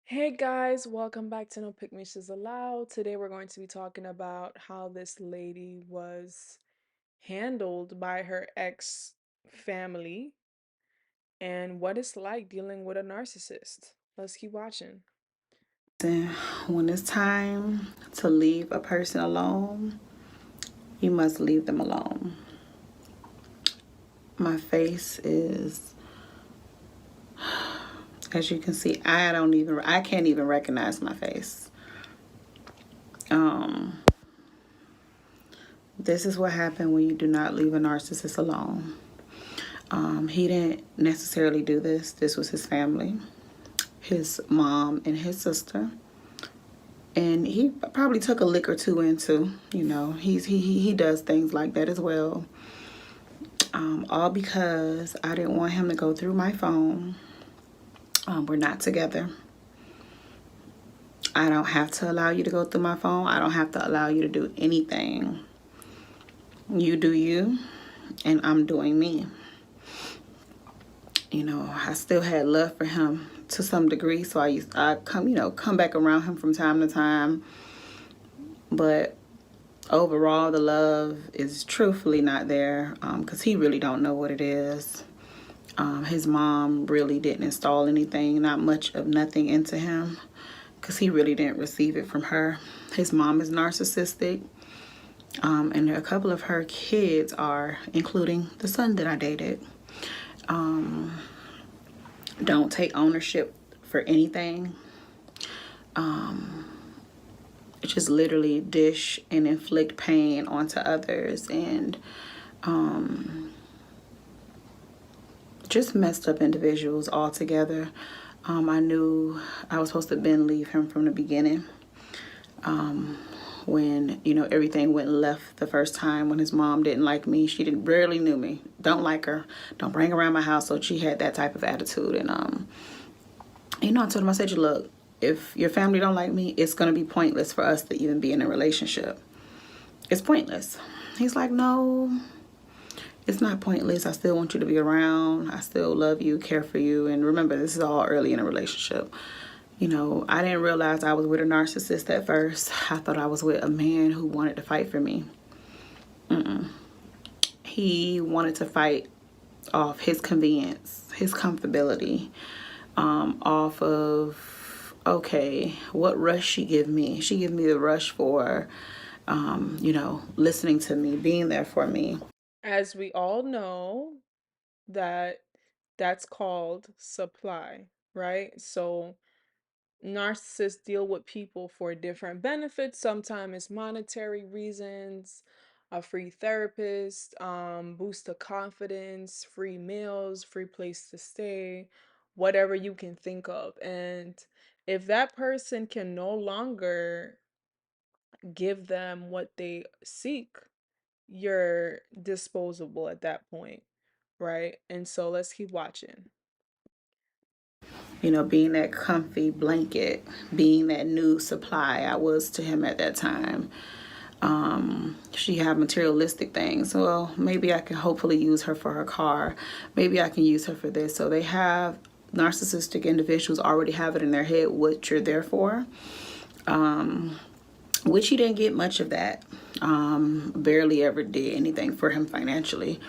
Hey guys, welcome back to No Pick Missions Allowed. Today we're going to be talking about how this lady was handled by her ex family and what it's like dealing with a narcissist. Let's keep watching. When it's time to leave a person alone, you must leave them alone. My face is, as you can see, I can't even recognize my face. Um, this is what happened when you do not leave a narcissist alone. He didn't necessarily do this. This was his family, his mom and his sister. And he probably took a lick or two into, he does things like that as well. All because I didn't want him to go through my phone. We're not together. I don't have to allow you to go through my phone. I don't have to allow you to do anything. You do you, and I'm doing me. I still had love for him to some degree, so I come back around him from time to time. But overall, the love is truthfully not there, because he really don't know what it is. His mom really didn't install anything, not much of nothing into him, because he really didn't receive it from her. His mom is narcissistic, and a couple of her kids are, including the son that I dated, don't take ownership for anything. Just literally dish and inflict pain onto others, and just messed up individuals altogether. I knew I was supposed to leave him from the beginning. When everything went left the first time, when his mom didn't like me, she didn't barely knew me. Don't like her. Don't bring her around my house. So she had that type of attitude, and I told him, I said, look, if your family don't like me, it's gonna be pointless for us to even be in a relationship. It's pointless. He's like, no, it's not pointless. I still want you to be around. I still love you, care for you. And remember, this is all early in a relationship. I didn't realize I was with a narcissist at first. I thought I was with a man who wanted to fight for me. He wanted to fight off his convenience, his comfortability, off of, okay, what rush she give me? She give me the rush for, listening to me, being there for me. As we all know, that that's called supply, right? So narcissists deal with people for different benefits. Sometimes it's monetary reasons, a free therapist, boost of confidence, free meals, free place to stay, whatever you can think of. And if that person can no longer give them what they seek, you're disposable at that point, right? And so let's keep watching. Being that comfy blanket, being that new supply I was to him at that time. She had materialistic things. Well, maybe I can hopefully use her for her car. Maybe I can use her for this. So they have narcissistic individuals already have it in their head what you're there for. Which he didn't get much of that. Barely ever did anything for him financially.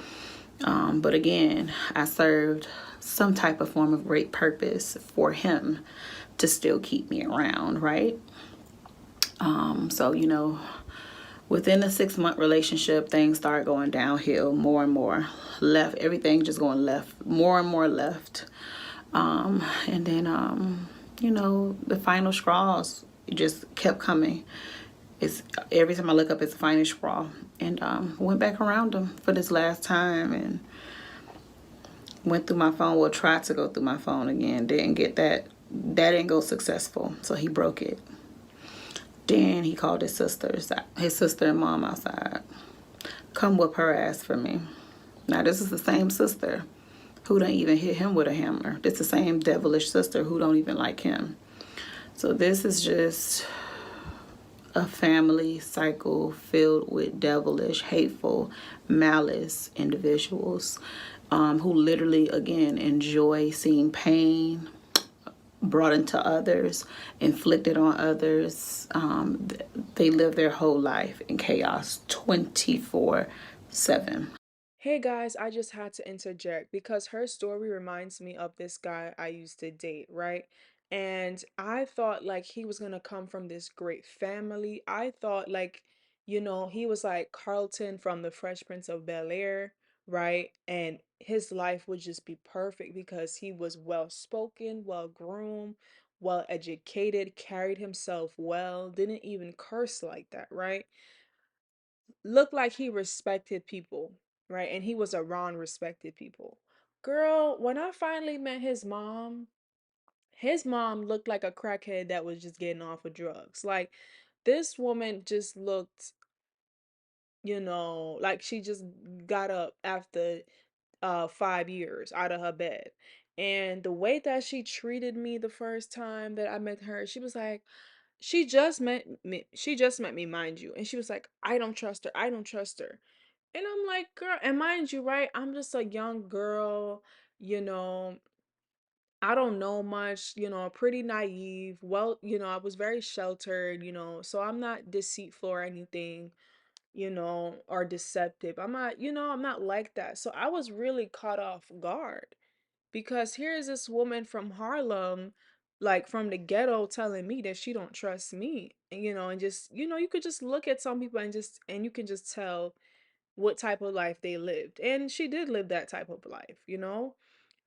But again, I served some type of form of great purpose for him to still keep me around, right? So, within a 6-month relationship, things started going downhill more and more. Left, everything just going left, more and more left. And then, the final straws just kept coming. It's every time I look up, it's the final straw. And went back around him for this last time and went through my phone. Well, tried to go through my phone again. Didn't get that. That didn't go successful. So he broke it. Then he called his sister and mom outside. Come whoop her ass for me. Now this is the same sister who didn't even hit him with a hammer. This is the same devilish sister who don't even like him. So this is just a family cycle filled with devilish, hateful, malice individuals who literally, again, enjoy seeing pain, brought into others, inflicted on others. They live their whole life in chaos 24/7. Hey guys, I just had to interject because her story reminds me of this guy I used to date, right? And I thought like he was gonna come from this great family. I thought like, he was like Carlton from the Fresh Prince of Bel-Air, right? And his life would just be perfect because he was well spoken, well groomed, well educated, carried himself well, didn't even curse like that, right? Looked like he respected people, right? And he was around respected people. Girl, when I finally met his mom looked like a crackhead that was just getting off of drugs. Like this woman just looked, like she just got up after 5 years out of her bed. And the way that she treated me the first time that I met her, she was like, she just met me, mind you. And she was like, I don't trust her. I don't trust her. And I'm like, girl, and mind you, right? I'm just a young girl, you know, I don't know much, pretty naive. Well, I was very sheltered, so I'm not deceitful or anything, or deceptive. I'm not like that. So I was really caught off guard because here's this woman from Harlem, like from the ghetto, telling me that she don't trust me. And just, you could just look at some people and you can just tell what type of life they lived. And she did live that type of life.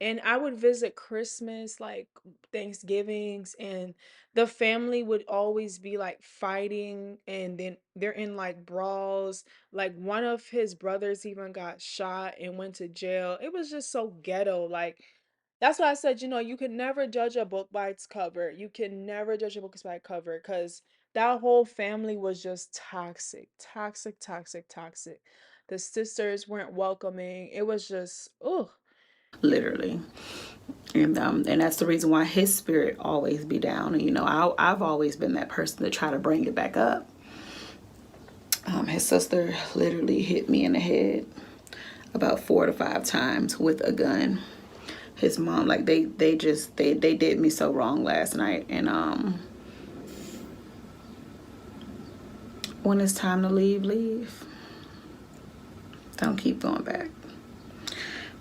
And I would visit Christmas, like Thanksgivings, and the family would always be like fighting, and then they're in like brawls. Like one of his brothers even got shot and went to jail. It was just so ghetto. Like that's why I said, you can never judge a book by its cover. You can never judge a book by its cover because that whole family was just toxic, toxic, toxic, toxic. The sisters weren't welcoming. It was just, ugh. Literally. And that's the reason why his spirit always be down. And I've always been that person to try to bring it back up. His sister literally hit me in the head about 4 to 5 times with a gun. His mom, like they did me so wrong last night. And when it's time to leave, leave. Don't keep going back.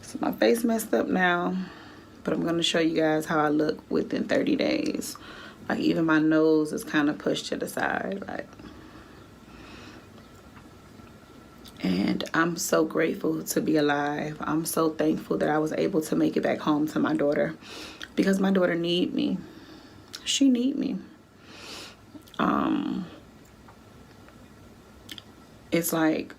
So my face messed up now, but I'm gonna show you guys how I look within 30 days. Like even my nose is kind of pushed to the side, right? And I'm so grateful to be alive. I'm so thankful that I was able to make it back home to my daughter because my daughter need me. She need me. It's like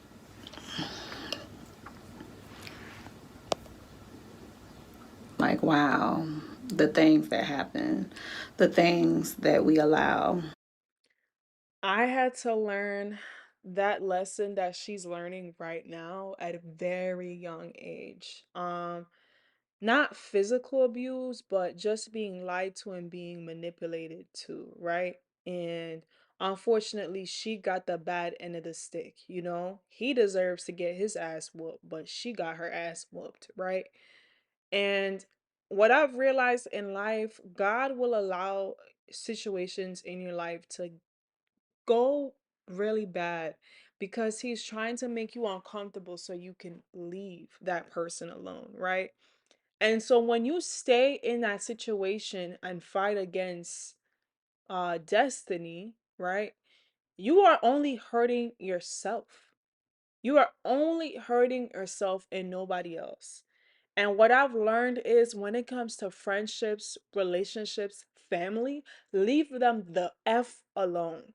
wow, the things that happen, the things that we allow. I had to learn that lesson that she's learning right now at a very young age. Not physical abuse, but just being lied to and being manipulated too, right? And unfortunately, she got the bad end of the stick. He deserves to get his ass whooped, but she got her ass whooped, right? And what I've realized in life, God will allow situations in your life to go really bad because he's trying to make you uncomfortable so you can leave that person alone, right? And so when you stay in that situation and fight against destiny, right? You are only hurting yourself. You are only hurting yourself and nobody else. And what I've learned is when it comes to friendships, relationships, family, leave them the F alone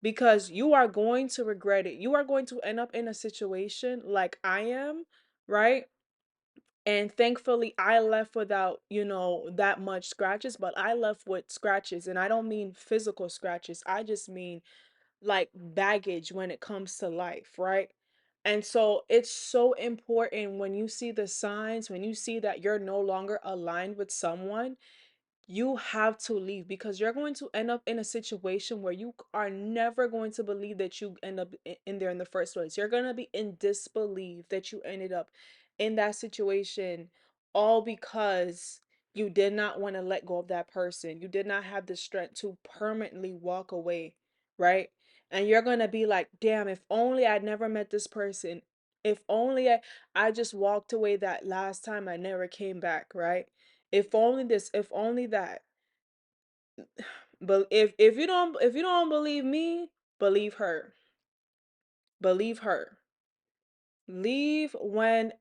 because you are going to regret it. You are going to end up in a situation like I am, right? And thankfully, I left without, that much scratches, but I left with scratches. And I don't mean physical scratches, I just mean like baggage when it comes to life, right? And so it's so important when you see the signs, when you see that you're no longer aligned with someone, you have to leave because you're going to end up in a situation where you are never going to believe that you end up in there in the first place. You're going to be in disbelief that you ended up in that situation all because You did not want to let go of that person. You did not have the strength to permanently walk away, right? And you're going to be like, damn, if only I'd never met this person. If only I just walked away that last time, I never came back, right? If only this, if only that. But if you don't believe me, believe her. Believe her. Leave when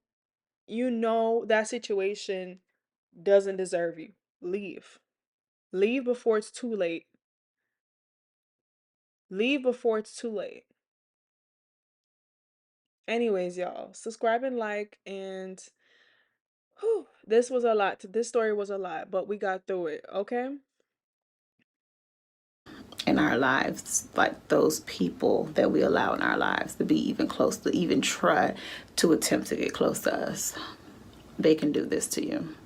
you know that situation doesn't deserve you. Leave. Leave before it's too late. Leave before it's too late. Anyways, y'all, subscribe and like, and whew, this was a lot. This story was a lot, but we got through it, okay? In our lives, like those people that we allow in our lives to be even close, to even try to attempt to get close to us, they can do this to you.